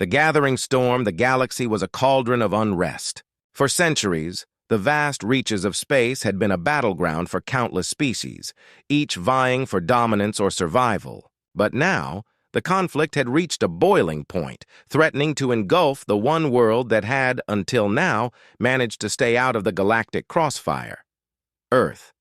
The gathering storm, the galaxy was a cauldron of unrest. For centuries, the vast reaches of space had been a battleground for countless species, each vying for dominance or survival. But now, the conflict had reached a boiling point, threatening to engulf the one world that had, until now, managed to stay out of the galactic crossfire: Earth.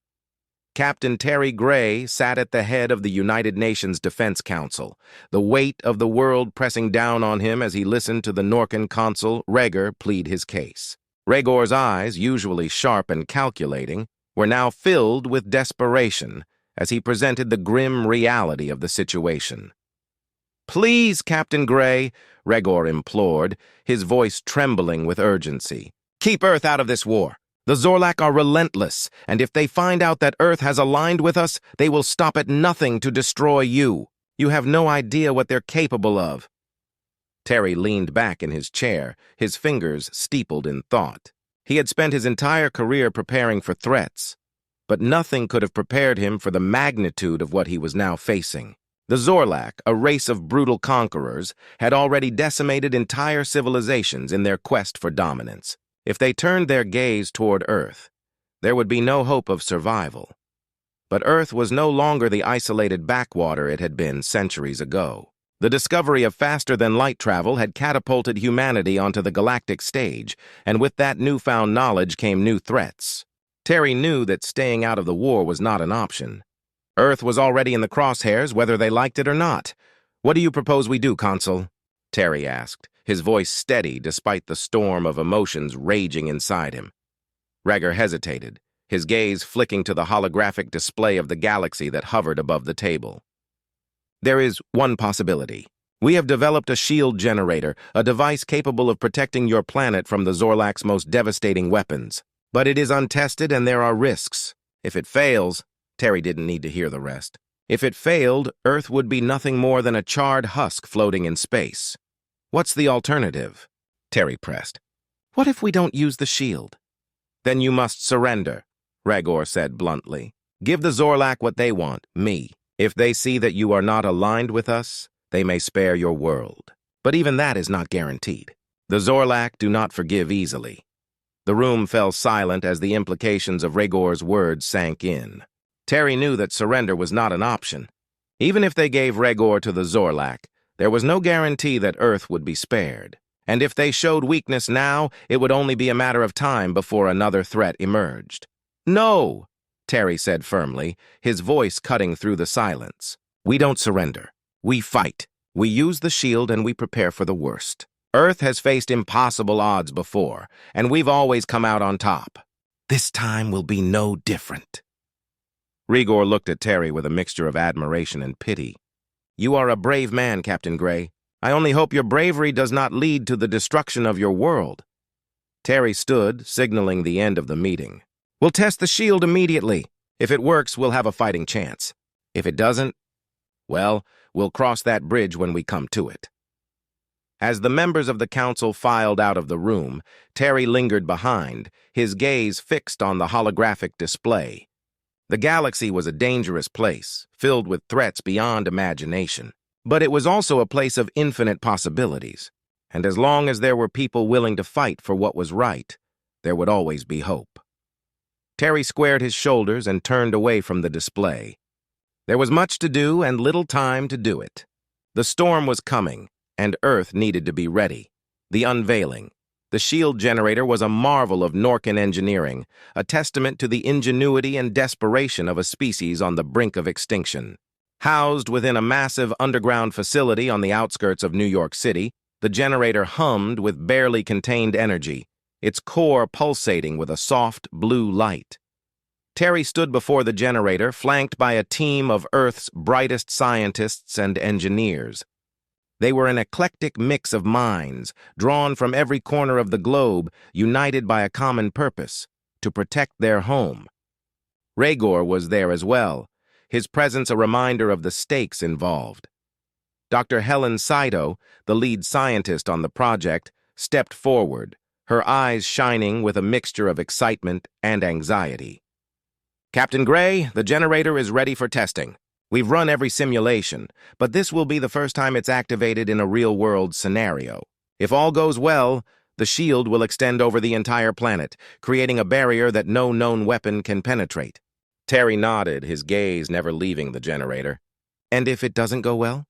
Captain Terry Gray sat at the head of the United Nations Defense Council, the weight of the world pressing down on him as he listened to the Norcan consul, Regor, plead his case. Regor's eyes, usually sharp and calculating, were now filled with desperation as he presented the grim reality of the situation. "Please, Captain Gray," Regor implored, his voice trembling with urgency. "Keep Earth out of this war. The Zorlak are relentless, and if they find out that Earth has aligned with us, they will stop at nothing to destroy you. You have no idea what they're capable of." Terry leaned back in his chair, his fingers steepled in thought. He had spent his entire career preparing for threats, but nothing could have prepared him for the magnitude of what he was now facing. The Zorlak, a race of brutal conquerors, had already decimated entire civilizations in their quest for dominance. If they turned their gaze toward Earth, there would be no hope of survival. But Earth was no longer the isolated backwater it had been centuries ago. The discovery of faster-than-light travel had catapulted humanity onto the galactic stage, and with that newfound knowledge came new threats. Terry knew that staying out of the war was not an option. Earth was already in the crosshairs, whether they liked it or not. "What do you propose we do, Consul?" Terry asked, his voice steady despite the storm of emotions raging inside him. Regor hesitated, his gaze flicking to the holographic display of the galaxy that hovered above the table. "There is one possibility. We have developed a shield generator, a device capable of protecting your planet from the Zorlak's most devastating weapons. But it is untested and there are risks. If it fails," Terry didn't need to hear the rest. "If it failed, Earth would be nothing more than a charred husk floating in space." "What's the alternative?" Terry pressed. "What if we don't use the shield?" "Then you must surrender," Regor said bluntly. "Give the Zorlak what they want, me. If they see that you are not aligned with us, they may spare your world. But even that is not guaranteed. The Zorlak do not forgive easily." The room fell silent as the implications of Regor's words sank in. Terry knew that surrender was not an option. Even if they gave Regor to the Zorlak, there was no guarantee that Earth would be spared. And if they showed weakness now, it would only be a matter of time before another threat emerged. "No," Terry said firmly, his voice cutting through the silence. "We don't surrender. We fight. We use the shield and we prepare for the worst. Earth has faced impossible odds before, and we've always come out on top. This time will be no different." Regor looked at Terry with a mixture of admiration and pity. "You are a brave man, Captain Gray. I only hope your bravery does not lead to the destruction of your world." Terry stood, signaling the end of the meeting. "We'll test the shield immediately. If it works, we'll have a fighting chance. If it doesn't, well, we'll cross that bridge when we come to it." As the members of the council filed out of the room, Terry lingered behind, his gaze fixed on the holographic display. The galaxy was a dangerous place, filled with threats beyond imagination. But it was also a place of infinite possibilities, and as long as there were people willing to fight for what was right, there would always be hope. Terry squared his shoulders and turned away from the display. There was much to do and little time to do it. The storm was coming, and Earth needed to be ready. The unveiling. The shield generator was a marvel of Norcan engineering, a testament to the ingenuity and desperation of a species on the brink of extinction. Housed within a massive underground facility on the outskirts of New York City, the generator hummed with barely contained energy, its core pulsating with a soft blue light. Terry stood before the generator, flanked by a team of Earth's brightest scientists and engineers. They were an eclectic mix of minds, drawn from every corner of the globe, united by a common purpose: to protect their home. Regor was there as well, his presence a reminder of the stakes involved. Dr. Helen Saito, the lead scientist on the project, stepped forward, her eyes shining with a mixture of excitement and anxiety. "Captain Gray, the generator is ready for testing. We've run every simulation, but this will be the first time it's activated in a real-world scenario. If all goes well, the shield will extend over the entire planet, creating a barrier that no known weapon can penetrate. Terry nodded, his gaze never leaving the generator. And if it doesn't go well?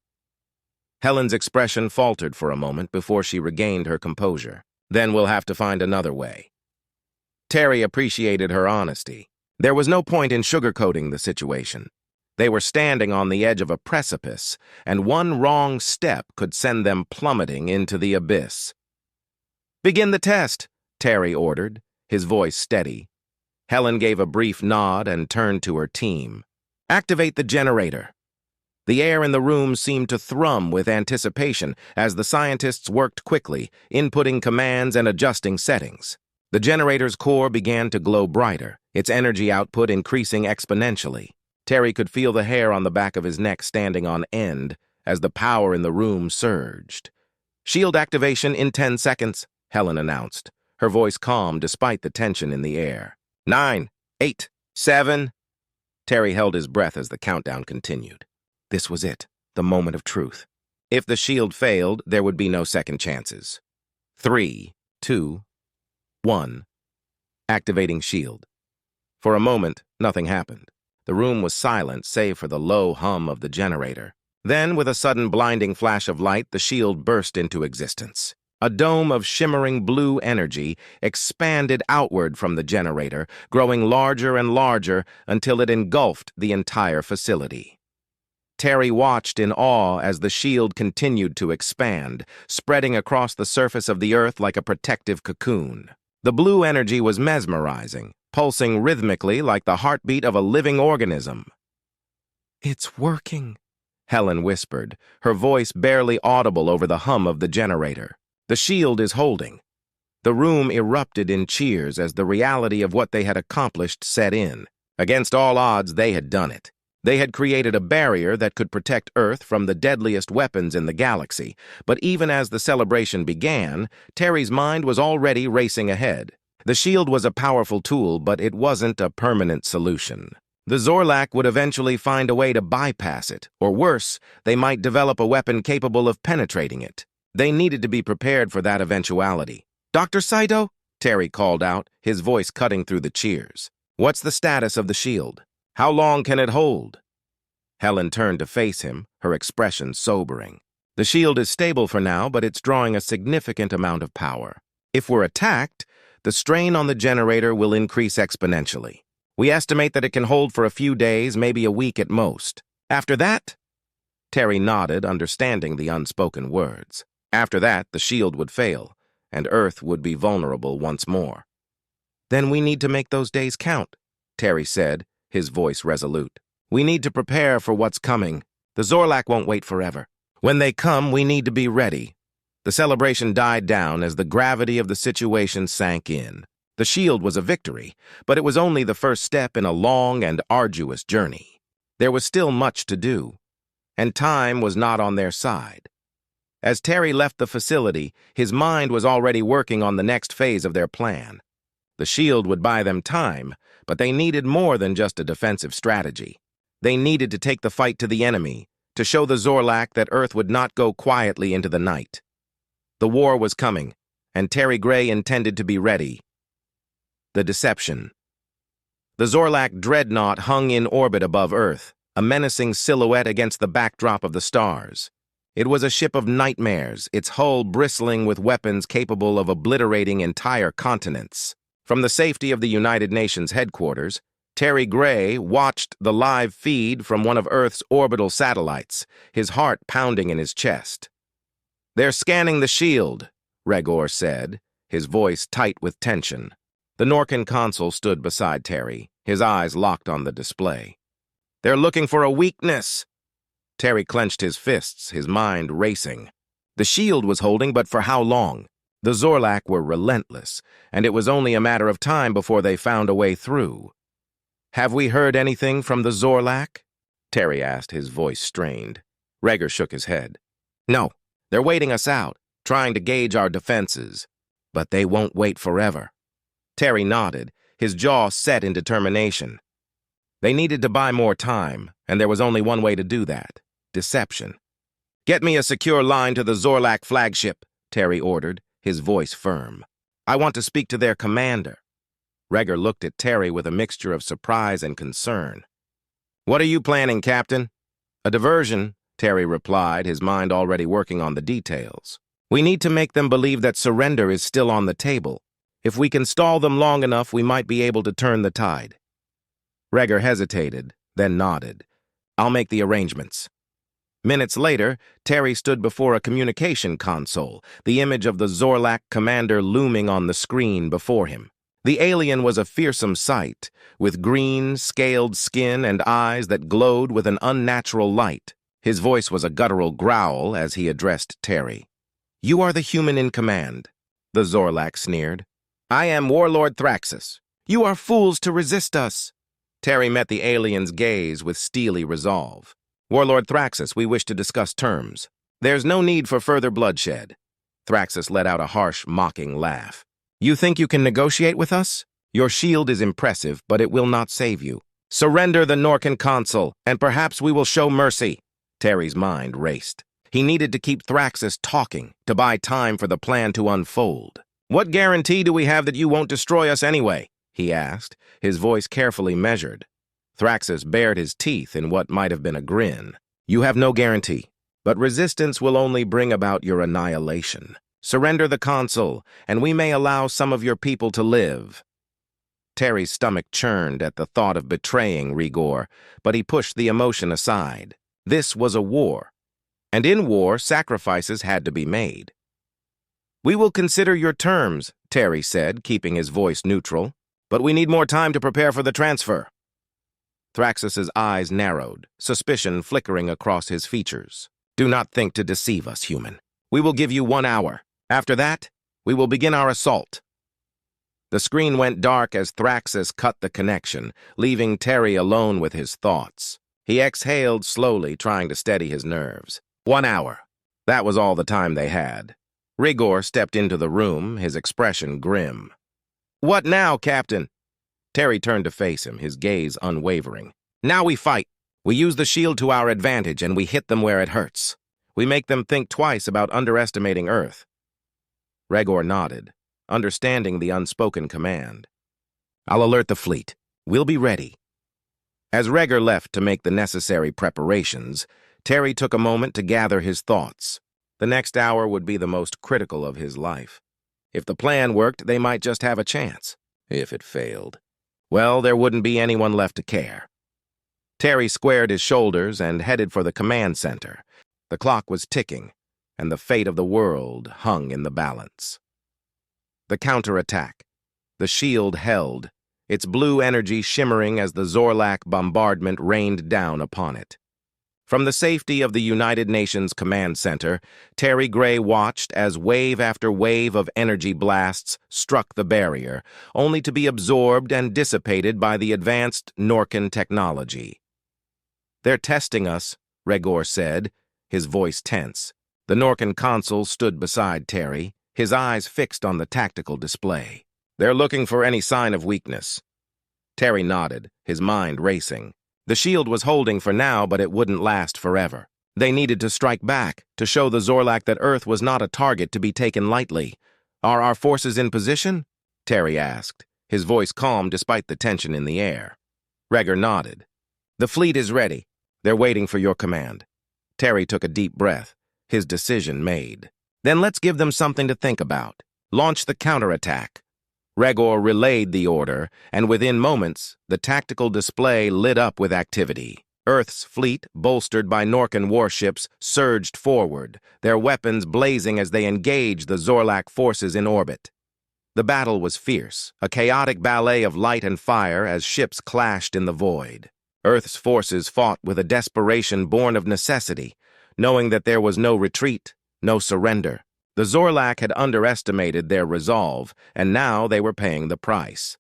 Helen's expression faltered for a moment before she regained her composure. Then we'll have to find another way. Terry appreciated her honesty. There was no point in sugarcoating the situation. They were standing on the edge of a precipice, and one wrong step could send them plummeting into the abyss. "Begin the test," Terry ordered, his voice steady. Helen gave a brief nod and turned to her team. "Activate the generator." The air in the room seemed to thrum with anticipation as the scientists worked quickly, inputting commands and adjusting settings. The generator's core began to glow brighter, its energy output increasing exponentially. Terry could feel the hair on the back of his neck standing on end as the power in the room surged. "Shield activation in 10 seconds, Helen announced, her voice calm despite the tension in the air. 9, 8, 7. Terry held his breath as the countdown continued. This was it, the moment of truth. If the shield failed, there would be no second chances. 3, 2, 1. Activating shield. For a moment, nothing happened. The room was silent, save for the low hum of the generator. Then, with a sudden blinding flash of light, the shield burst into existence. A dome of shimmering blue energy expanded outward from the generator, growing larger and larger until it engulfed the entire facility. Terry watched in awe as the shield continued to expand, spreading across the surface of the earth like a protective cocoon. The blue energy was mesmerizing, pulsing rhythmically like the heartbeat of a living organism. "It's working," Helen whispered, her voice barely audible over the hum of the generator. "The shield is holding." The room erupted in cheers as the reality of what they had accomplished set in. Against all odds, they had done it. They had created a barrier that could protect Earth from the deadliest weapons in the galaxy, but even as the celebration began, Terry's mind was already racing ahead. The shield was a powerful tool, but it wasn't a permanent solution. The Zorlak would eventually find a way to bypass it, or worse, they might develop a weapon capable of penetrating it. They needed to be prepared for that eventuality. "Dr. Saito?" Terry called out, his voice cutting through the cheers. "What's the status of the shield? How long can it hold?" Helen turned to face him, her expression sobering. "The shield is stable for now, but it's drawing a significant amount of power. If we're attacked, the strain on the generator will increase exponentially. We estimate that it can hold for a few days, maybe a week at most. After that?" Terry nodded, understanding the unspoken words. After that, the shield would fail, and Earth would be vulnerable once more. "Then we need to make those days count," Terry said, his voice resolute. "We need to prepare for what's coming. The Zorlak won't wait forever. When they come, we need to be ready." The celebration died down as the gravity of the situation sank in. The shield was a victory, but it was only the first step in a long and arduous journey. There was still much to do, and time was not on their side. As Terry left the facility, his mind was already working on the next phase of their plan. The shield would buy them time, but they needed more than just a defensive strategy. They needed to take the fight to the enemy, to show the Zorlak that Earth would not go quietly into the night. The war was coming, and Terry Gray intended to be ready. The deception. The Zorlak dreadnought hung in orbit above Earth, a menacing silhouette against the backdrop of the stars. It was a ship of nightmares, its hull bristling with weapons capable of obliterating entire continents. From the safety of the United Nations headquarters, Terry Gray watched the live feed from one of Earth's orbital satellites, his heart pounding in his chest. "They're scanning the shield," Regor said, his voice tight with tension. The Norcan consul stood beside Terry, his eyes locked on the display. "They're looking for a weakness." Terry clenched his fists, his mind racing. The shield was holding, but for how long? The Zorlak were relentless, and it was only a matter of time before they found a way through. "Have we heard anything from the Zorlak?" Terry asked, his voice strained. Regor shook his head. "No, they're waiting us out, trying to gauge our defenses. But they won't wait forever." Terry nodded, his jaw set in determination. They needed to buy more time, and there was only one way to do that: deception. "Get me a secure line to the Zorlak flagship," Terry ordered, his voice firm. "I want to speak to their commander." Reger looked at Terry with a mixture of surprise and concern. "What are you planning, Captain?" "A diversion," Terry replied, his mind already working on the details. "We need to make them believe that surrender is still on the table. If we can stall them long enough, we might be able to turn the tide." Reger hesitated, then nodded. "I'll make the arrangements." Minutes later, Terry stood before a communication console, the image of the Zorlak commander looming on the screen before him. The alien was a fearsome sight, with green, scaled skin and eyes that glowed with an unnatural light. His voice was a guttural growl as he addressed Terry. "You are the human in command," the Zorlak sneered. "I am Warlord Thraxus. You are fools to resist us." Terry met the alien's gaze with steely resolve. "Warlord Thraxus, we wish to discuss terms. There's no need for further bloodshed." Thraxus let out a harsh, mocking laugh. "You think you can negotiate with us? Your shield is impressive, but it will not save you. Surrender the Norcan consul, and perhaps we will show mercy." Terry's mind raced. He needed to keep Thraxus talking, to buy time for the plan to unfold. "What guarantee do we have that you won't destroy us anyway?" he asked, his voice carefully measured. Thraxus bared his teeth in what might have been a grin. "You have no guarantee, but resistance will only bring about your annihilation. Surrender the consul, and we may allow some of your people to live." Terry's stomach churned at the thought of betraying Rigor, but he pushed the emotion aside. This was a war, and in war, sacrifices had to be made. "We will consider your terms," Terry said, keeping his voice neutral, "but we need more time to prepare for the transfer." Thraxus's eyes narrowed, suspicion flickering across his features. "Do not think to deceive us, human. We will give you 1 hour. After that, we will begin our assault." The screen went dark as Thraxus cut the connection, leaving Terry alone with his thoughts. He exhaled slowly, trying to steady his nerves. 1 hour. That was all the time they had. Rigor stepped into the room, his expression grim. "What now, Captain?" Terry turned to face him, his gaze unwavering. "Now we fight. We use the shield to our advantage, and we hit them where it hurts. We make them think twice about underestimating Earth." Rigor nodded, understanding the unspoken command. "I'll alert the fleet. We'll be ready." As Rigor left to make the necessary preparations, Terry took a moment to gather his thoughts. The next hour would be the most critical of his life. If the plan worked, they might just have a chance. If it failed, well, there wouldn't be anyone left to care. Terry squared his shoulders and headed for the command center. The clock was ticking, and the fate of the world hung in the balance. The counterattack. The shield held, its blue energy shimmering as the Zorlak bombardment rained down upon it. From the safety of the United Nations Command Center, Terry Gray watched as wave after wave of energy blasts struck the barrier, only to be absorbed and dissipated by the advanced Norcan technology. "They're testing us," Rigor said, his voice tense. The Norcan consul stood beside Terry, his eyes fixed on the tactical display. "They're looking for any sign of weakness." Terry nodded, his mind racing. The shield was holding for now, but it wouldn't last forever. They needed to strike back, to show the Zorlak that Earth was not a target to be taken lightly. "Are our forces in position?" Terry asked, his voice calm despite the tension in the air. Rigor nodded. "The fleet is ready. They're waiting for your command." Terry took a deep breath, his decision made. "Then let's give them something to think about. Launch the counterattack." Rigor relayed the order, and within moments, the tactical display lit up with activity. Earth's fleet, bolstered by Norcan warships, surged forward, their weapons blazing as they engaged the Zorlak forces in orbit. The battle was fierce, a chaotic ballet of light and fire as ships clashed in the void. Earth's forces fought with a desperation born of necessity, knowing that there was no retreat, no surrender. The Zorlak had underestimated their resolve, and now they were paying the price.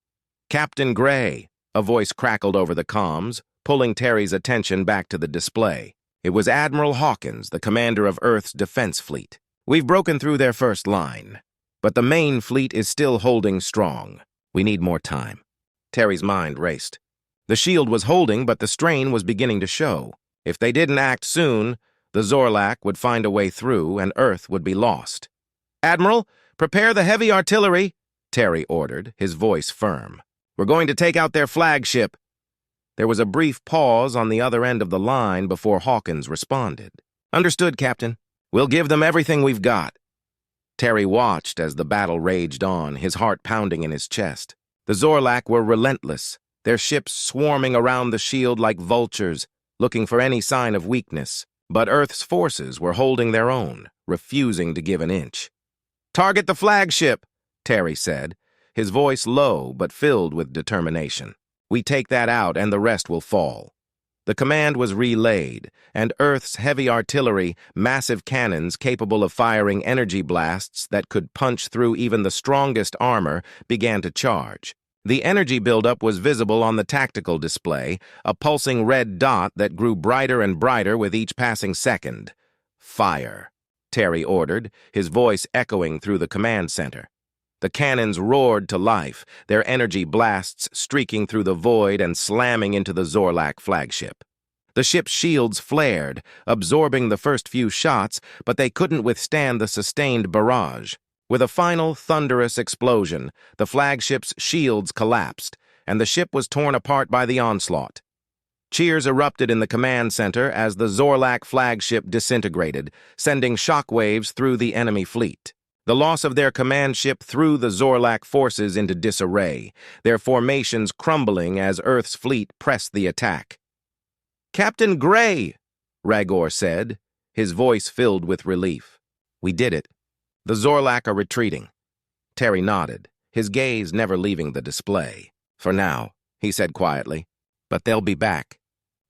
"Captain Gray," a voice crackled over the comms, pulling Terry's attention back to the display. It was Admiral Hawkins, the commander of Earth's defense fleet. "We've broken through their first line, but the main fleet is still holding strong. We need more time." Terry's mind raced. The shield was holding, but the strain was beginning to show. If they didn't act soon, the Zorlak would find a way through and Earth would be lost. "Admiral, prepare the heavy artillery," Terry ordered, his voice firm. "We're going to take out their flagship." There was a brief pause on the other end of the line before Hawkins responded. "Understood, Captain. We'll give them everything we've got." Terry watched as the battle raged on, his heart pounding in his chest. The Zorlak were relentless, their ships swarming around the shield like vultures, looking for any sign of weakness. But Earth's forces were holding their own, refusing to give an inch. "Target the flagship," Terry said, his voice low but filled with determination. "We take that out and the rest will fall." The command was relayed, and Earth's heavy artillery, massive cannons capable of firing energy blasts that could punch through even the strongest armor, began to charge. The energy buildup was visible on the tactical display, a pulsing red dot that grew brighter and brighter with each passing second. "Fire," Terry ordered, his voice echoing through the command center. The cannons roared to life, their energy blasts streaking through the void and slamming into the Zorlak flagship. The ship's shields flared, absorbing the first few shots, but they couldn't withstand the sustained barrage. With a final, thunderous explosion, the flagship's shields collapsed, and the ship was torn apart by the onslaught. Cheers erupted in the command center as the Zorlak flagship disintegrated, sending shockwaves through the enemy fleet. The loss of their command ship threw the Zorlak forces into disarray, their formations crumbling as Earth's fleet pressed the attack. "Captain Gray," Ragor said, his voice filled with relief. "We did it. The Zorlak are retreating." Terry nodded, his gaze never leaving the display. "For now," he said quietly, "but they'll be back.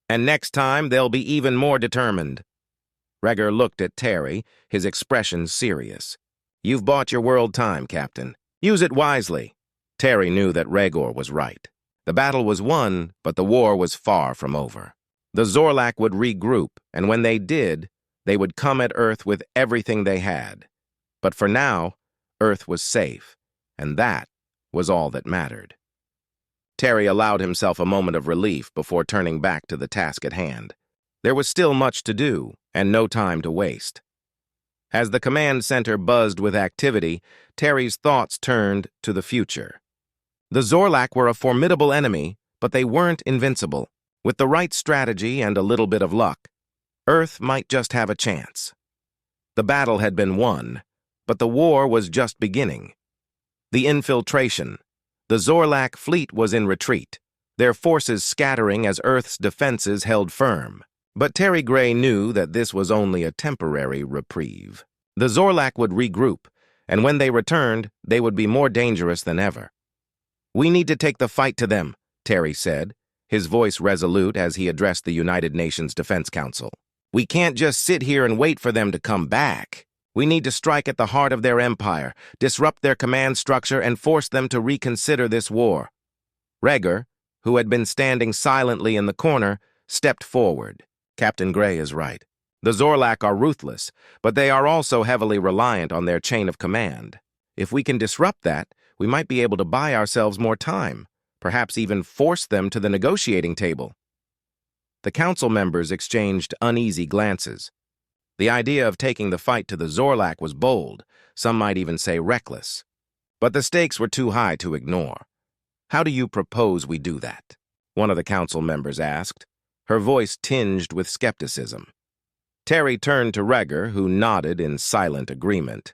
And next time they'll be even more determined." Ragor looked at Terry, his expression serious. "You've bought your world time, Captain. Use it wisely." Terry knew that Ragor was right. The battle was won, but the war was far from over. The Zorlak would regroup, and when they did, they would come at Earth with everything they had. But for now, Earth was safe, and that was all that mattered. Terry allowed himself a moment of relief before turning back to the task at hand. There was still much to do, and no time to waste. As the command center buzzed with activity, Terry's thoughts turned to the future. The Zorlak were a formidable enemy, but they weren't invincible. With the right strategy and a little bit of luck, Earth might just have a chance. The battle had been won, but the war was just beginning. The infiltration. The Zorlak fleet was in retreat, their forces scattering as Earth's defenses held firm. But Terry Gray knew that this was only a temporary reprieve. The Zorlak would regroup, and when they returned, they would be more dangerous than ever. "We need to take the fight to them," Terry said, his voice resolute as he addressed the United Nations Defense Council. "We can't just sit here and wait for them to come back. We need to strike at the heart of their empire, disrupt their command structure, and force them to reconsider this war." Ragor, who had been standing silently in the corner, stepped forward. "Captain Gray is right. The Zorlak are ruthless, but they are also heavily reliant on their chain of command. If we can disrupt that, we might be able to buy ourselves more time, perhaps even force them to the negotiating table." The council members exchanged uneasy glances. The idea of taking the fight to the Zorlak was bold, some might even say reckless. But the stakes were too high to ignore. "How do you propose we do that?" one of the council members asked, her voice tinged with skepticism. Terry turned to Ragor, who nodded in silent agreement.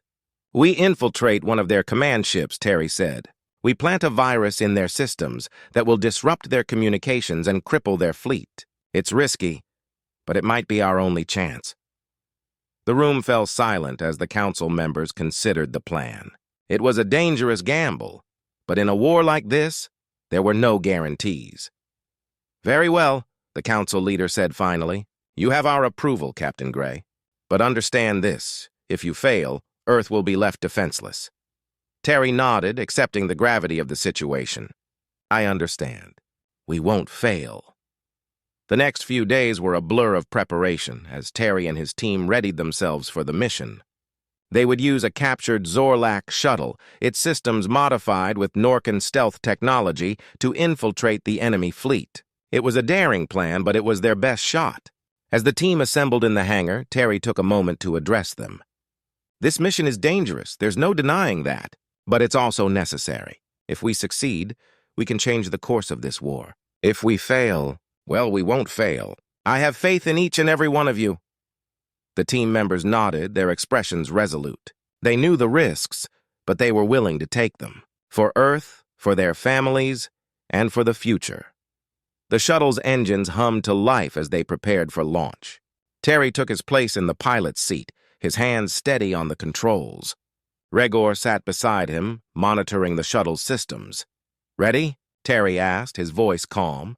"We infiltrate one of their command ships," Terry said. "We plant a virus in their systems that will disrupt their communications and cripple their fleet. It's risky, but it might be our only chance." The room fell silent as the council members considered the plan. It was a dangerous gamble, but in a war like this, there were no guarantees. "Very well," the council leader said finally. "You have our approval, Captain Gray. But understand this, if you fail, Earth will be left defenseless." Terry nodded, accepting the gravity of the situation. "I understand. We won't fail." The next few days were a blur of preparation as Terry and his team readied themselves for the mission. They would use a captured Zorlak shuttle, its systems modified with Norcan stealth technology, to infiltrate the enemy fleet. It was a daring plan, but it was their best shot. As the team assembled in the hangar, Terry took a moment to address them. This mission is dangerous, there's no denying that, but it's also necessary. If we succeed, we can change the course of this war. If we fail, well, we won't fail. I have faith in each and every one of you. The team members nodded, their expressions resolute. They knew the risks, but they were willing to take them. For Earth, for their families, and for the future. The shuttle's engines hummed to life as they prepared for launch. Terry took his place in the pilot's seat, his hands steady on the controls. Regor sat beside him, monitoring the shuttle's systems. "Ready?" Terry asked, his voice calm.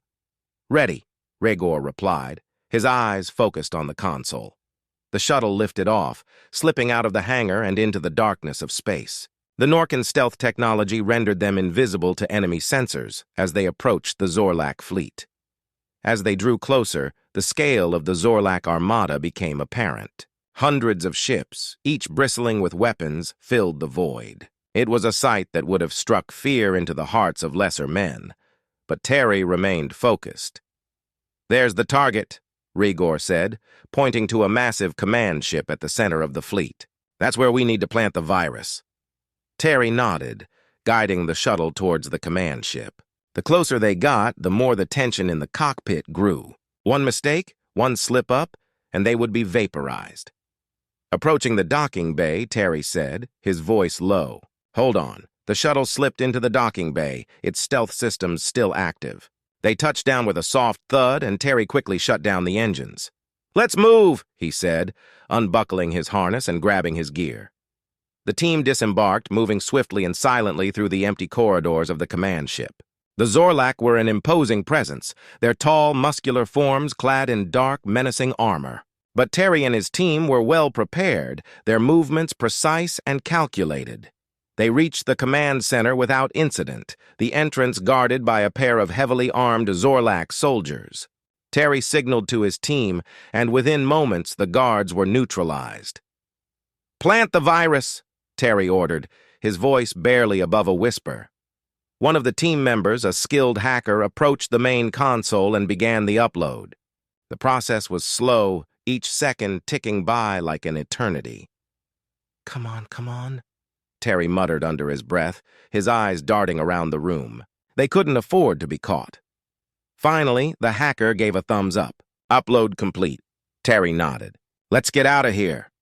"Ready," Regor replied, his eyes focused on the console. The shuttle lifted off, slipping out of the hangar and into the darkness of space. The Norcan stealth technology rendered them invisible to enemy sensors as they approached the Zorlak fleet. As they drew closer, the scale of the Zorlak armada became apparent. Hundreds of ships, each bristling with weapons, filled the void. It was a sight that would have struck fear into the hearts of lesser men, but Terry remained focused. "There's the target," Regor said, pointing to a massive command ship at the center of the fleet. "That's where we need to plant the virus." Terry nodded, guiding the shuttle towards the command ship. The closer they got, the more the tension in the cockpit grew. One mistake, one slip-up, and they would be vaporized. Approaching the docking bay, Terry said, his voice low. "Hold on." The shuttle slipped into the docking bay, its stealth systems still active. They touched down with a soft thud, and Terry quickly shut down the engines. "Let's move," he said, unbuckling his harness and grabbing his gear. The team disembarked, moving swiftly and silently through the empty corridors of the command ship. The Zorlak were an imposing presence, their tall, muscular forms clad in dark, menacing armor. But Terry and his team were well prepared, their movements precise and calculated. They reached the command center without incident, the entrance guarded by a pair of heavily armed Zorlak soldiers. Terry signaled to his team, and within moments the guards were neutralized. "Plant the virus," Terry ordered, his voice barely above a whisper. One of the team members, a skilled hacker, approached the main console and began the upload. The process was slow, each second ticking by like an eternity. Come on," Terry muttered under his breath, his eyes darting around the room. They couldn't afford to be caught. Finally, the hacker gave a thumbs up. "Upload complete." Terry nodded. "Let's get out of here."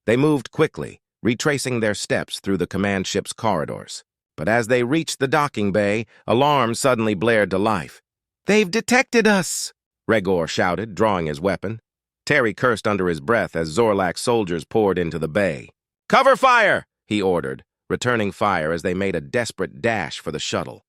They moved quickly, retracing their steps through the command ship's corridors. But as they reached the docking bay, alarms suddenly blared to life. "They've detected us!" Regor shouted, drawing his weapon. Terry cursed under his breath as Zorlak soldiers poured into the bay. "Cover fire!" he ordered, returning fire as they made a desperate dash for the shuttle.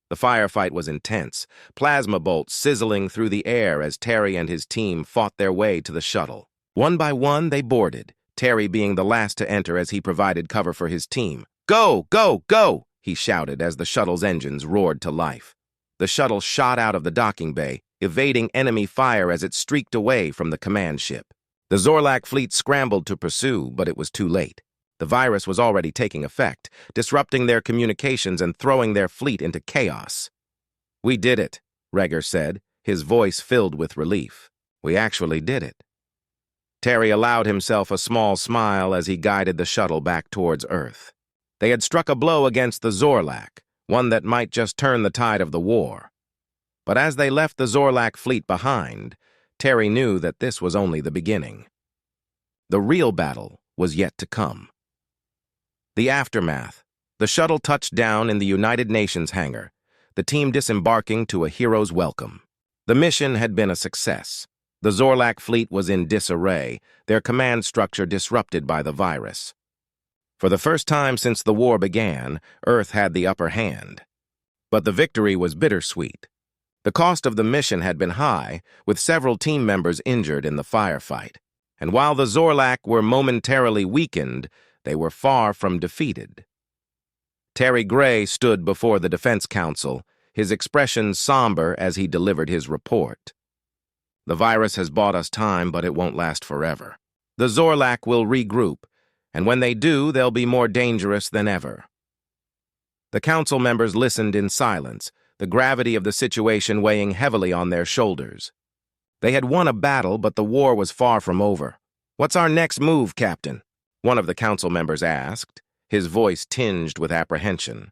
The firefight was intense, plasma bolts sizzling through the air as Terry and his team fought their way to the shuttle. One by one, they boarded, Terry being the last to enter as he provided cover for his team. "Go, go, go!" he shouted as the shuttle's engines roared to life. The shuttle shot out of the docking bay, evading enemy fire as it streaked away from the command ship. The Zorlak fleet scrambled to pursue, but it was too late. The virus was already taking effect, disrupting their communications and throwing their fleet into chaos. "We did it," Regor said, his voice filled with relief. "We actually did it." Terry allowed himself a small smile as he guided the shuttle back towards Earth. They had struck a blow against the Zorlak, one that might just turn the tide of the war. But as they left the Zorlak fleet behind, Terry knew that this was only the beginning. The real battle was yet to come. The aftermath. The shuttle touched down in the United Nations hangar, the team disembarking to a hero's welcome. The mission had been a success. The Zorlak fleet was in disarray, their command structure disrupted by the virus. For the first time since the war began, Earth had the upper hand. But the victory was bittersweet. The cost of the mission had been high, with several team members injured in the firefight. And while the Zorlak were momentarily weakened, they were far from defeated. Terry Gray stood before the Defense Council, his expression somber as he delivered his report. "The virus has bought us time, but it won't last forever. The Zorlak will regroup, and when they do, they'll be more dangerous than ever." The council members listened in silence, the gravity of the situation weighing heavily on their shoulders. They had won a battle, but the war was far from over. "What's our next move, Captain?" one of the council members asked, his voice tinged with apprehension.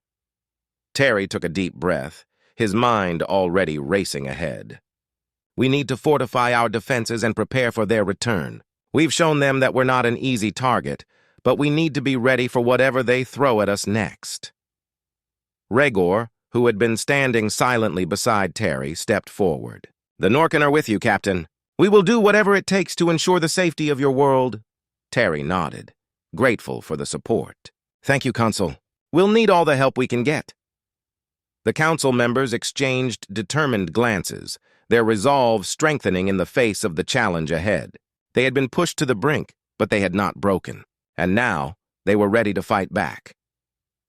Terry took a deep breath, his mind already racing ahead. "We need to fortify our defenses and prepare for their return. We've shown them that we're not an easy target, but we need to be ready for whatever they throw at us next." Rhaegor, who had been standing silently beside Terry, stepped forward. "The Norken are with you, Captain. We will do whatever it takes to ensure the safety of your world." Terry nodded, grateful for the support. "Thank you, Consul. We'll need all the help we can get." The council members exchanged determined glances, their resolve strengthening in the face of the challenge ahead. They had been pushed to the brink, but they had not broken, and now they were ready to fight back.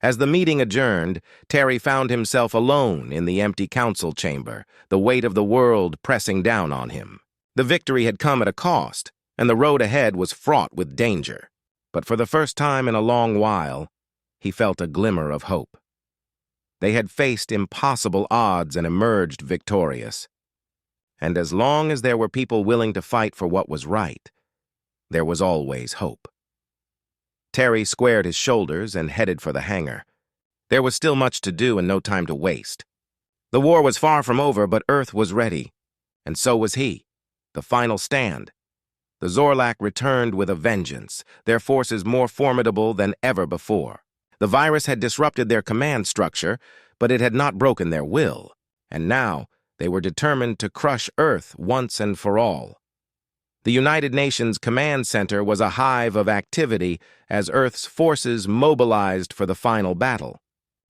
As the meeting adjourned, Terry found himself alone in the empty council chamber, the weight of the world pressing down on him. The victory had come at a cost, and the road ahead was fraught with danger. But for the first time in a long while, he felt a glimmer of hope. They had faced impossible odds and emerged victorious. And as long as there were people willing to fight for what was right, there was always hope. Terry squared his shoulders and headed for the hangar. There was still much to do and no time to waste. The war was far from over, but Earth was ready. And so was he. The final stand. The Zorlak returned with a vengeance, their forces more formidable than ever before. The virus had disrupted their command structure, but it had not broken their will. And now, they were determined to crush Earth once and for all. The United Nations Command Center was a hive of activity as Earth's forces mobilized for the final battle.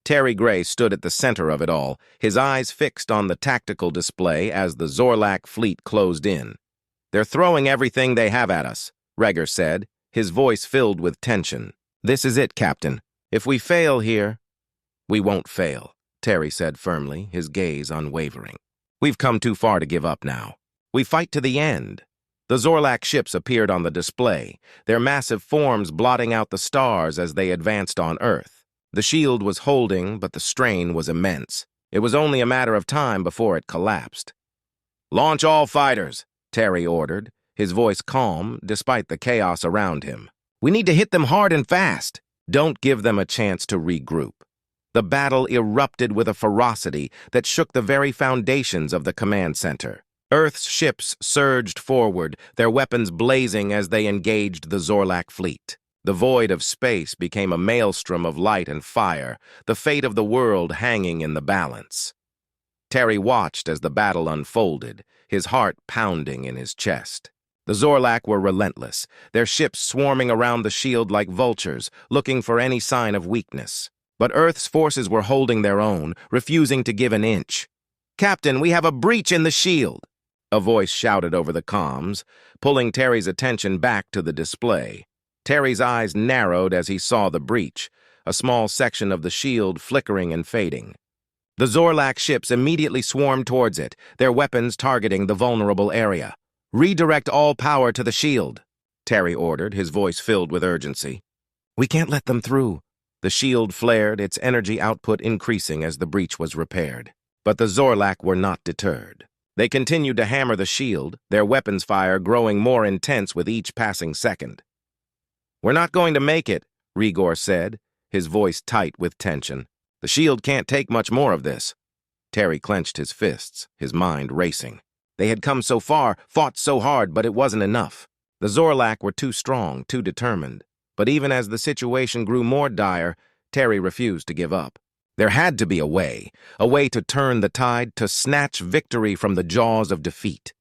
Terry Gray stood at the center of it all, his eyes fixed on the tactical display as the Zorlak fleet closed in. "They're throwing everything they have at us," Rhaegor said, his voice filled with tension. "This is it, Captain. If we fail here—" "We won't fail," Terry said firmly, his gaze unwavering. "We've come too far to give up now. We fight to the end." The Zorlak ships appeared on the display, their massive forms blotting out the stars as they advanced on Earth. The shield was holding, but the strain was immense. It was only a matter of time before it collapsed. "Launch all fighters," Terry ordered, his voice calm despite the chaos around him. "We need to hit them hard and fast. Don't give them a chance to regroup." The battle erupted with a ferocity that shook the very foundations of the command center. Earth's ships surged forward, their weapons blazing as they engaged the Zorlak fleet. The void of space became a maelstrom of light and fire, the fate of the world hanging in the balance. Terry watched as the battle unfolded, his heart pounding in his chest. The Zorlak were relentless, their ships swarming around the shield like vultures, looking for any sign of weakness. But Earth's forces were holding their own, refusing to give an inch. "Captain, we have a breach in the shield," a voice shouted over the comms, pulling Terry's attention back to the display. Terry's eyes narrowed as he saw the breach, a small section of the shield flickering and fading. The Zorlak ships immediately swarmed towards it, their weapons targeting the vulnerable area. "Redirect all power to the shield," Terry ordered, his voice filled with urgency. "We can't let them through." The shield flared, its energy output increasing as the breach was repaired. But the Zorlak were not deterred. They continued to hammer the shield, their weapons fire growing more intense with each passing second. "We're not going to make it," Rhaegor said, his voice tight with tension. "The shield can't take much more of this." Terry clenched his fists, his mind racing. They had come so far, fought so hard, but it wasn't enough. The Zorlak were too strong, too determined. But even as the situation grew more dire, Terry refused to give up. There had to be a way to turn the tide, to snatch victory from the jaws of defeat.